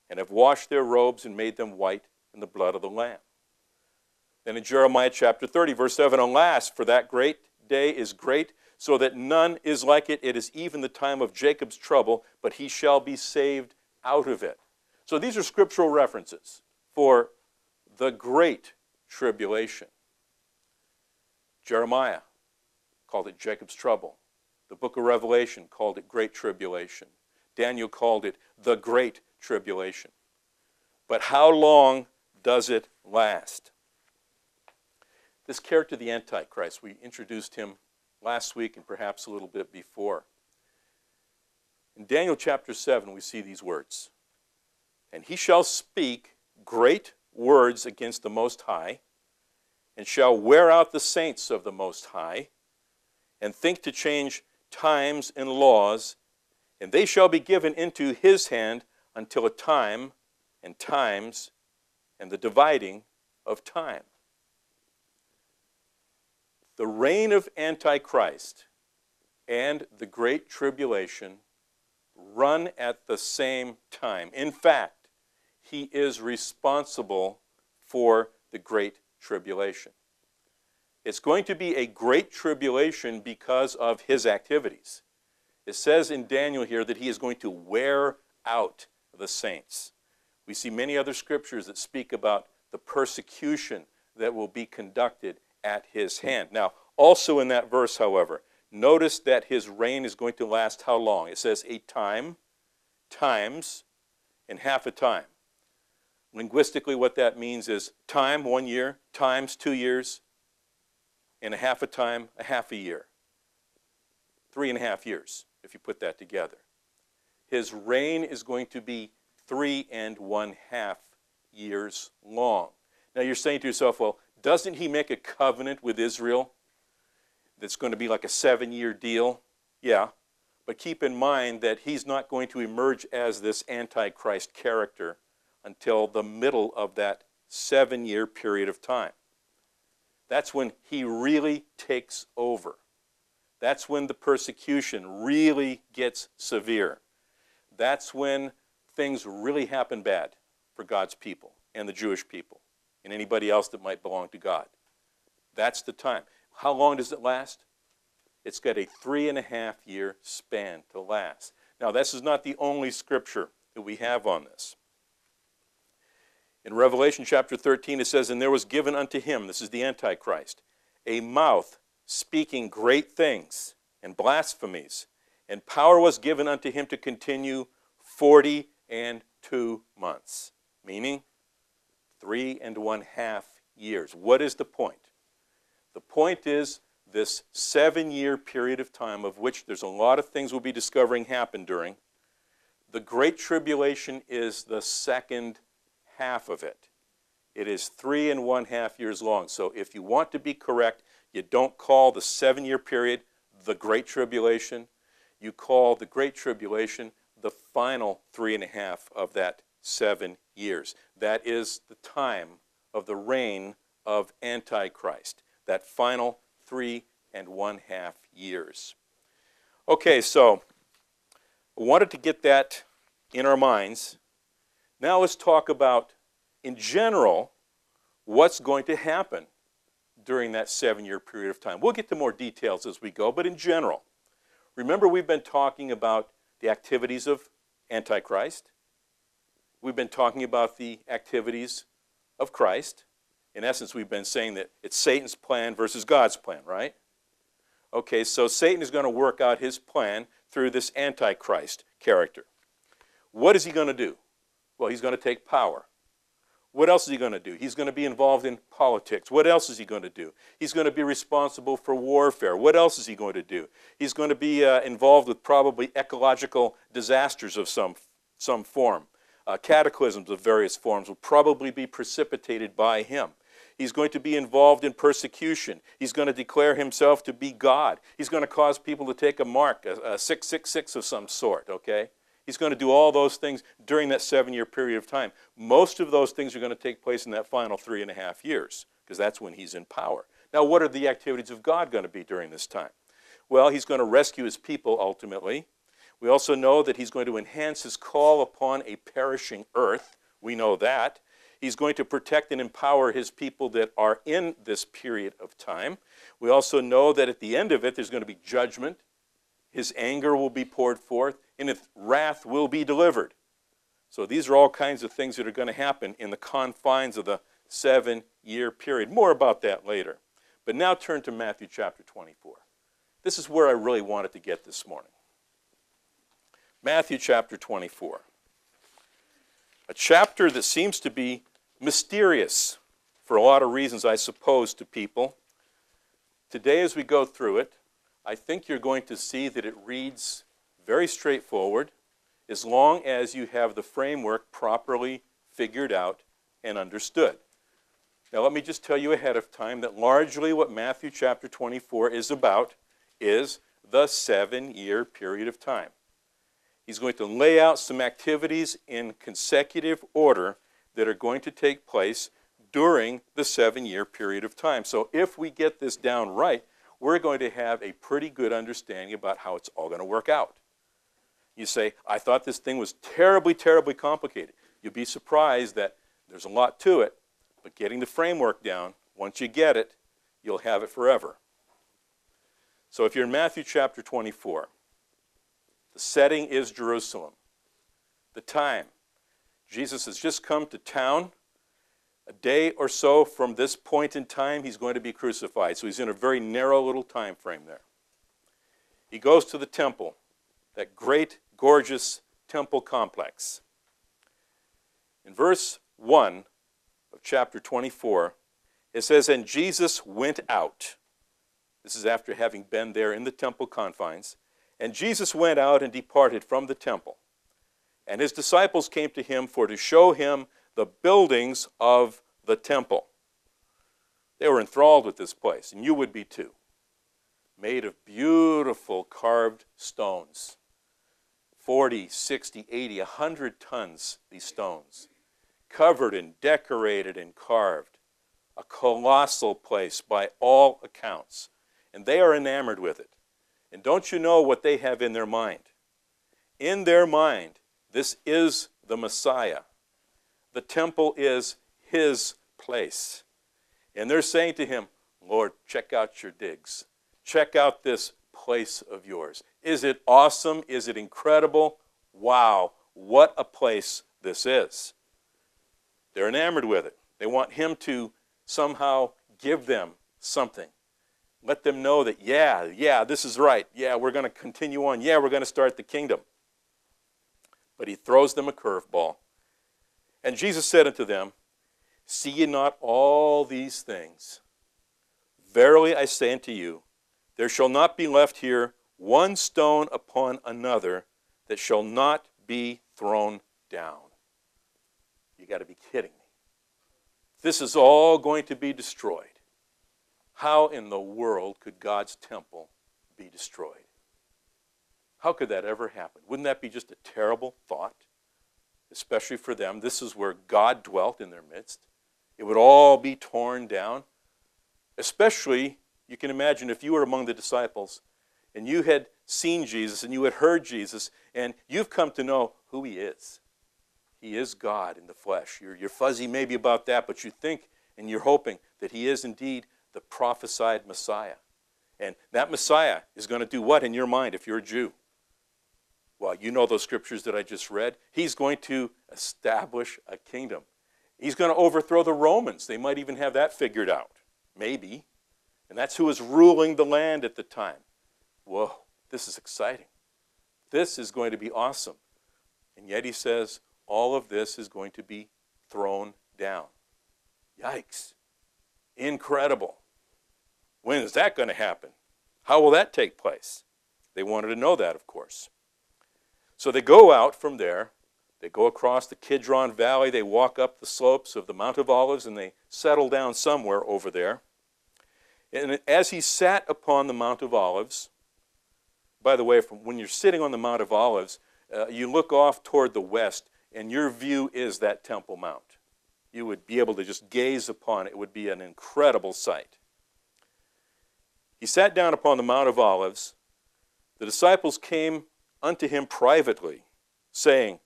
and have washed their robes and made them white in the blood of the Lamb. Then in Jeremiah chapter 30, verse 7, alas, for that great day is great, so that none is like it. It is even the time of Jacob's trouble, but he shall be saved out of it. So these are scriptural references for the great tribulation. Jeremiah called it Jacob's trouble. The book of Revelation called it great tribulation. Daniel called it the great tribulation. But how long does it last? This character, the Antichrist, we introduced him last week and perhaps a little bit before. In Daniel chapter 7, we see these words. And he shall speak great words against the Most High, and shall wear out the saints of the Most High, and think to change times and laws, and they shall be given into his hand until a time and times and the dividing of time. The reign of Antichrist and the Great Tribulation run at the same time. In fact, he is responsible for the Great Tribulation. It's going to be a great tribulation because of his activities. It says in Daniel here that he is going to wear out the saints. We see many other scriptures that speak about the persecution that will be conducted at his hand. Now, also in that verse, however, notice that his reign is going to last how long? It says a time, times, and half a time. Linguistically, what that means is time, 1 year, times 2 years, and a half a time, a half a year. 3.5 years, if you put that together. His reign is going to be 3.5 years long. Now you're saying to yourself, well, doesn't he make a covenant with Israel that's going to be like a 7-year deal? Yeah, but keep in mind that he's not going to emerge as this Antichrist character until the middle of that 7-year period of time. That's when he really takes over. That's when the persecution really gets severe. That's when things really happen bad for God's people and the Jewish people and anybody else that might belong to God. That's the time. How long does it last? It's got a 3.5-year span to last. Now, this is not the only scripture that we have on this. In Revelation chapter 13, it says, and there was given unto him, this is the Antichrist, a mouth speaking great things and blasphemies, and power was given unto him to continue 42 months, meaning 3.5 years. What is the point? The point is this 7-year period of time, of which there's a lot of things we'll be discovering happen during. The Great Tribulation is the second half of it. It is 3.5 years long. So if you want to be correct, you don't call the 7-year period the Great Tribulation. You call the Great Tribulation the final 3.5 of that 7 years. That is the time of the reign of Antichrist, that final 3.5 years. Okay, so I wanted to get that in our minds. Now let's talk about, in general, what's going to happen during that 7-year period of time. We'll get to more details as we go, but in general, remember we've been talking about the activities of Antichrist. We've been talking about the activities of Christ. In essence, we've been saying that it's Satan's plan versus God's plan, right? Okay, so Satan is going to work out his plan through this Antichrist character. What is he going to do? Well, he's going to take power. What else is he going to do? He's going to be involved in politics. What else is he going to do? He's going to be responsible for warfare. What else is he going to do? He's going to be involved with probably ecological disasters of some form. Cataclysms of various forms will probably be precipitated by him. He's going to be involved in persecution. He's going to declare himself to be God. He's going to cause people to take a mark, a 666 of some sort, okay? He's going to do all those things during that 7-year period of time. Most of those things are going to take place in that final 3.5 years, because that's when he's in power. Now, what are the activities of God going to be during this time? Well, he's going to rescue his people ultimately. We also know that he's going to enhance his call upon a perishing earth. We know that. He's going to protect and empower his people that are in this period of time. We also know that at the end of it, there's going to be judgment. His anger will be poured forth, and his wrath will be delivered. So these are all kinds of things that are going to happen in the confines of the 7-year period. More about that later. But now turn to Matthew chapter 24. This is where I really wanted to get this morning. Matthew chapter 24. A chapter that seems to be mysterious for a lot of reasons, I suppose, to people. Today, as we go through it, I think you're going to see that it reads very straightforward as long as you have the framework properly figured out and understood. Now, let me just tell you ahead of time that largely what Matthew chapter 24 is about is the 7-year period of time. He's going to lay out some activities in consecutive order that are going to take place during the 7-year period of time. So if we get this down right, we're going to have a pretty good understanding about how it's all going to work out. You say, I thought this thing was terribly, terribly complicated. You'll be surprised that there's a lot to it, but getting the framework down, once you get it, you'll have it forever. So if you're in Matthew chapter 24, the setting is Jerusalem. The time, Jesus has just come to town. A day or so from this point in time, he's going to be crucified. So he's in a very narrow little time frame there. He goes to the temple, that great, gorgeous temple complex. In verse 1 of chapter 24, it says, and Jesus went out. This is after having been there in the temple confines. And Jesus went out and departed from the temple. And his disciples came to him for to show him the buildings of the temple. They were enthralled with this place, and you would be too. Made of beautiful carved stones. 40, 60, 80, 100 tons, these stones. Covered and decorated and carved. A colossal place by all accounts. And they are enamored with it. And don't you know what they have in their mind? In their mind, this is the Messiah. The temple is his place. And they're saying to him, Lord, check out your digs. Check out this place of yours. Is it awesome? Is it incredible? Wow, what a place this is. They're enamored with it. They want him to somehow give them something. Let them know that, yeah, this is right. Yeah, we're going to continue on. Yeah, we're going to start the kingdom. But he throws them a curveball. And Jesus said unto them, see ye not all these things? Verily I say unto you, there shall not be left here one stone upon another that shall not be thrown down. You got to be kidding me. This is all going to be destroyed. How in the world could God's temple be destroyed? How could that ever happen? Wouldn't that be just a terrible thought? Especially for them. This is where God dwelt in their midst. It would all be torn down. Especially, you can imagine if you were among the disciples and you had seen Jesus and you had heard Jesus and you've come to know who he is. He is God in the flesh. You're fuzzy maybe about that, but you think and you're hoping that he is indeed the prophesied Messiah. And that Messiah is going to do what in your mind if you're a Jew? Well, you know those scriptures that I just read. He's going to establish a kingdom. He's going to overthrow the Romans. They might even have that figured out. Maybe. And that's who was ruling the land at the time. Whoa, this is exciting. This is going to be awesome. And yet he says, all of this is going to be thrown down. Yikes. Incredible. When is that going to happen? How will that take place? They wanted to know that, of course. So they go out from there. They go across the Kidron Valley. They walk up the slopes of the Mount of Olives, and they settle down somewhere over there. And as he sat upon the Mount of Olives, by the way, when you're sitting on the Mount of Olives, you look off toward the west, and your view is that Temple Mount. You would be able to just gaze upon it. It would be an incredible sight. He sat down upon the Mount of Olives. The disciples came unto him privately, saying,